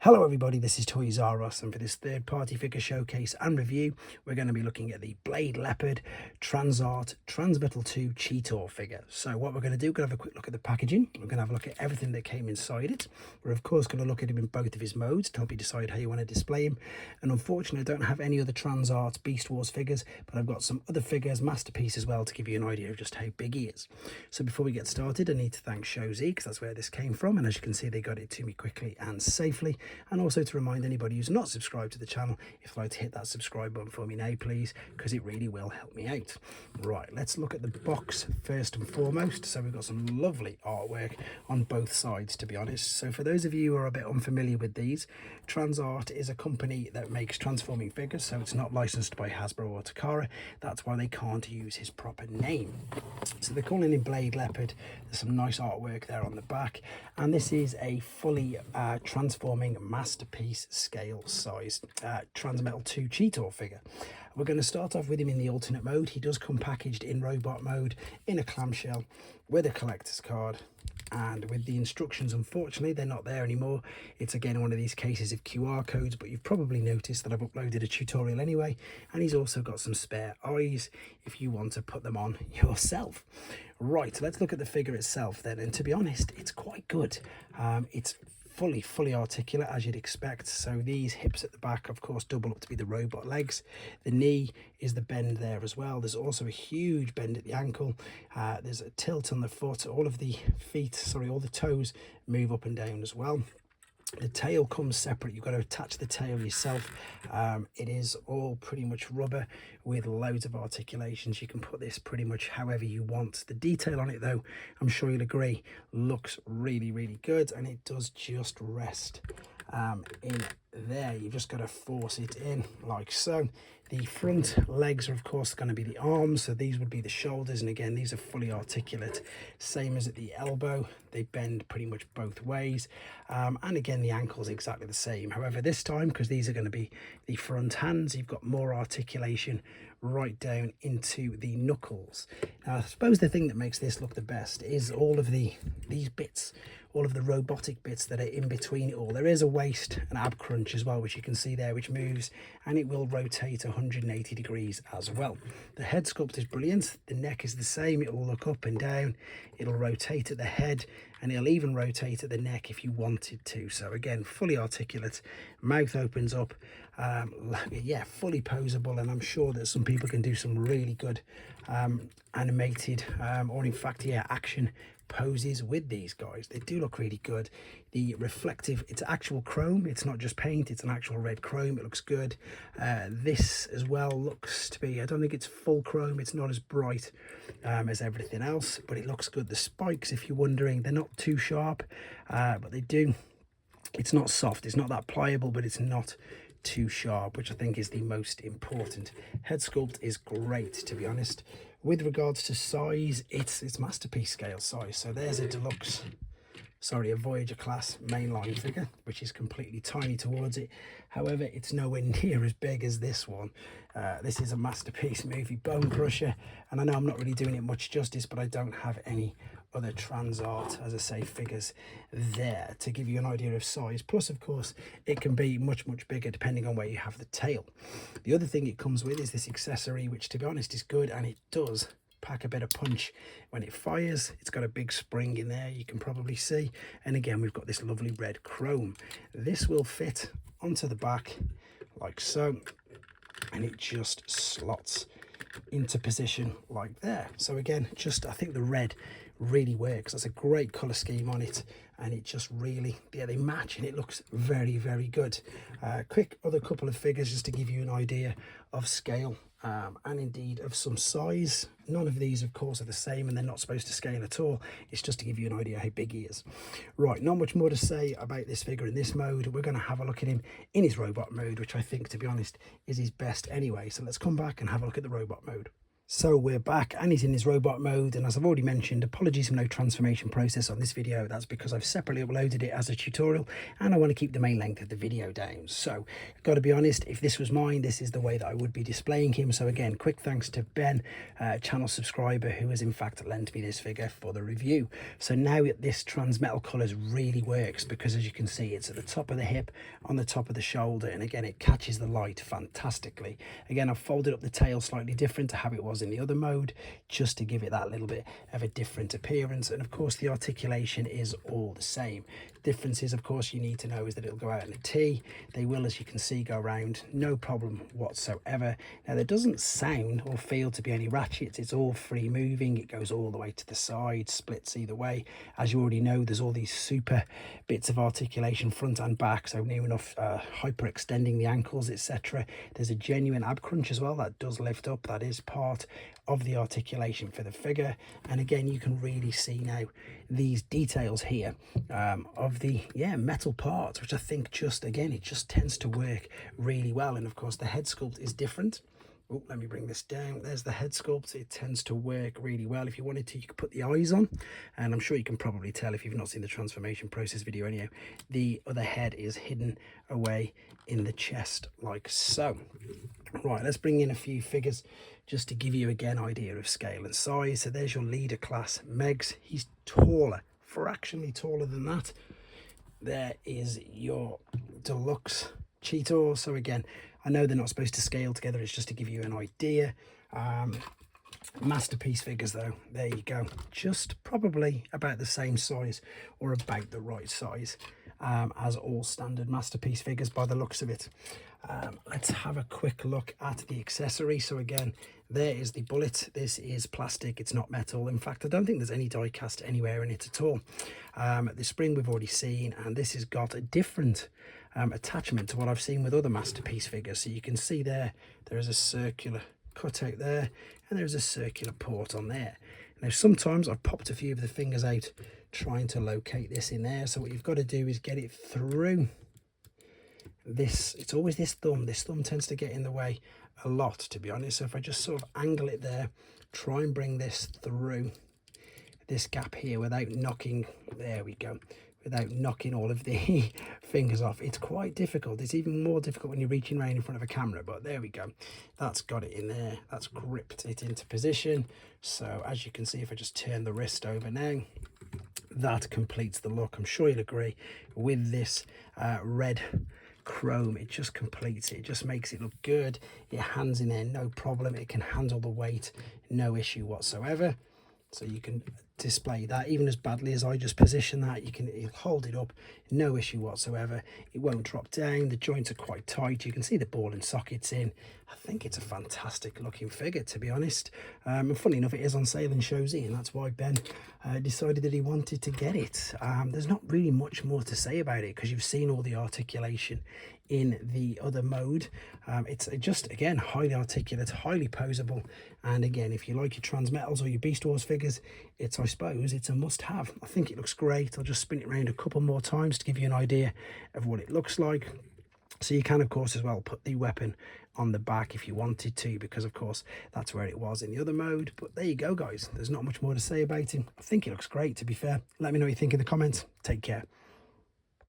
Hello everybody, this is toysareruss, and for this third party figure showcase and review we're going to be looking at the Blade Leopard Transart Transmetal 2 cheetor figure. So what we're going to do, we're going to have a quick look at the packaging, we're going to have a look at everything that came inside it. We're of course going to look at him in both of his modes to help you decide how you want to display him. And unfortunately I don't have any other Transart Beast Wars figures, but I've got some other figures, Masterpiece as well, to give you an idea of just how big he is. So before we get started, I need to thank Shozy, because that's where this came from, and as you can see they got it to me quickly and safely. And also to remind anybody who's not subscribed to the channel, if you'd like to hit that subscribe button for me now please, because it really will help me out. Right, let's look at the box first and foremost. So we've got some lovely artwork on both sides, to be honest. So for those of you who are a bit unfamiliar with these, Transart is a company that makes transforming figures, so it's not licensed by Hasbro or Takara. That's why they can't use his proper name. So they're calling him Blade Leopard. There's some nice artwork there on the back, and this is a fully transforming Masterpiece scale size Transmetal 2 cheetor figure. We're going to start off with him in the alternate mode. He does come packaged in robot mode in a clamshell with a collector's card, and with the instructions, unfortunately they're not there anymore. It's again one of these cases of QR codes, but you've probably noticed that I've uploaded a tutorial anyway, and he's also got some spare eyes if you want to put them on yourself. Right, let's look at the figure itself then, and to be honest it's quite good. It's fully articulate, as you'd expect. So these hips at the back of course double up to be the robot legs. The knee is the bend there as well. There's also a huge bend at the ankle. There's a tilt on the foot. All of the all the toes move up and down as well. The tail comes separate. You've got to attach the tail yourself. It is all pretty much rubber with loads of articulations. You can put this pretty much however you want. The detail on it though, I'm sure you'll agree, looks really good, and it does just rest in there. You've just got to force it in like so. The front legs are of course going to be the arms, so these would be the shoulders, and again these are fully articulate, same as at the elbow. They bend pretty much both ways, and again the ankle's exactly the same. However, this time, because these are going to be the front hands, you've got more articulation right down into the knuckles. Now I suppose the thing that makes this look the best is all of these bits, all of the robotic bits that are in between it all. There is a waist and ab crunch as well, which you can see there, which moves, and it will rotate 180 degrees as well. The head sculpt is brilliant. The neck is the same. It will look up and down. It'll rotate at the head, and it'll even rotate at the neck if you wanted to. So again, fully articulate. Mouth opens up. Yeah, fully posable, and I'm sure that some people can do some really good animated or in fact action poses with these guys. They do look really good. The reflective, it's actual chrome, it's not just paint, it's an actual red chrome. It looks good. This as well looks to be, I don't think it's full chrome, it's not as bright as everything else, but it looks good. The spikes, if you're wondering, they're not too sharp, but they do, it's not soft, it's not that pliable, but it's not too sharp, which I think is the most important. Head sculpt is great, to be honest. With regards to size, it's Masterpiece scale size. So there's a deluxe, a Voyager class mainline figure, which is completely tiny towards it. However, it's nowhere near as big as this one. This is a Masterpiece movie bone crusher, and I know I'm not really doing it much justice, but I don't have any other Transart, as I say, figures there to give you an idea of size. Plus of course it can be much bigger depending on where you have the tail. The other thing it comes with is this accessory, which to be honest is good, and it does pack a bit of punch when it fires. It's got a big spring in there, you can probably see, and again we've got this lovely red chrome. This will fit onto the back like so, and it just slots into position like there. So again, just I think the red really works. That's a great color scheme on it, and it just really, yeah, they match, and it looks very good. Quick other couple of figures just to give you an idea of scale and indeed of some size. None of these of course are the same, and they're not supposed to scale at all. It's just to give you an idea how big he is. Right, not much more to say about this figure in this mode. We're going to have a look at him in his robot mode, which I think, to be honest, is his best anyway. So let's come back and have a look at the robot mode. So we're back and he's in his robot mode, and as I've already mentioned, apologies for no transformation process on this video. That's because I've separately uploaded it as a tutorial and I want to keep the main length of the video down. So I've got to be honest, if this was mine, this is the way that I would be displaying him. So again, quick thanks to Ben, channel subscriber, who has in fact lent me this figure for the review. So now this transmetal colours really works, because as you can see, it's at the top of the hip, on the top of the shoulder, and again it catches the light fantastically. Again, I've folded up the tail slightly different to how it was in the other mode, just to give it that little bit of a different appearance. And of course the articulation is all the same. Differences, of course, you need to know is that it'll go out in a T. They will, as you can see, go around no problem whatsoever. Now there doesn't sound or feel to be any ratchets. It's all free moving. It goes all the way to the side, splits either way. As you already know, there's all these super bits of articulation front and back, so near enough hyper extending the ankles, etc. There's a genuine ab crunch as well that does lift up. That is part of the articulation for the figure. And again, you can really see now these details here of the metal parts, which I think just again, it just tends to work really well. And of course the head sculpt is different. Oh, let me bring this down. There's the head sculpt. It tends to work really well. If you wanted to, you could put the eyes on, and I'm sure you can probably tell if you've not seen the transformation process video anyhow, the other head is hidden away in the chest like so. Right, let's bring in a few figures just to give you again idea of scale and size. So there's your leader class Megs. He's taller, fractionally taller than that. There is your deluxe cheetor. So again, I know they're not supposed to scale together, it's just to give you an idea. Masterpiece figures though, there you go, just probably about the same size or about the right size as all standard masterpiece figures by the looks of it. Let's have a quick look at the accessory. So again, there is the bullet. This is plastic, it's not metal. In fact, I don't think there's any die cast anywhere in it at all. The spring we've already seen, and this has got a different attachment to what I've seen with other masterpiece figures. So you can see there is a circular cutout there, and there's a circular port on there. Now sometimes I've popped a few of the fingers out trying to locate this in there. So what you've got to do is get it through this. It's always this thumb tends to get in the way a lot, to be honest. So if I just sort of angle it there, try and bring this through this gap here without knocking, there we go, without knocking all of the fingers off. It's quite difficult. It's even more difficult when you're reaching around in front of a camera, but there we go. That's got it in there. That's gripped it into position. So as you can see, if I just turn the wrist over now, that completes the look. I'm sure you'll agree with this red chrome. It just completes it. It just makes it look good. It hands in there, no problem. It can handle the weight, no issue whatsoever. So you can display that even as badly as I just position that. You'll hold it up, no issue whatsoever. It won't drop down. The joints are quite tight. You can see the ball and sockets in. I think it's a fantastic looking figure, to be honest. And funny enough, it is on sale in Showsy, and that's why Ben decided that he wanted to get it. There's not really much more to say about it because you've seen all the articulation in the other mode. It's just, again, highly articulate, highly posable, and again, if you like your transmetals or your Beast Wars figures, I suppose it's a must-have. I think it looks great. I'll just spin it around a couple more times to give you an idea of what it looks like. So you can, of course, as well put the weapon on the back if you wanted to, because of course that's where it was in the other mode. But there you go, guys. There's not much more to say about him. I think it looks great, to be fair. Let me know what you think in the comments. Take care.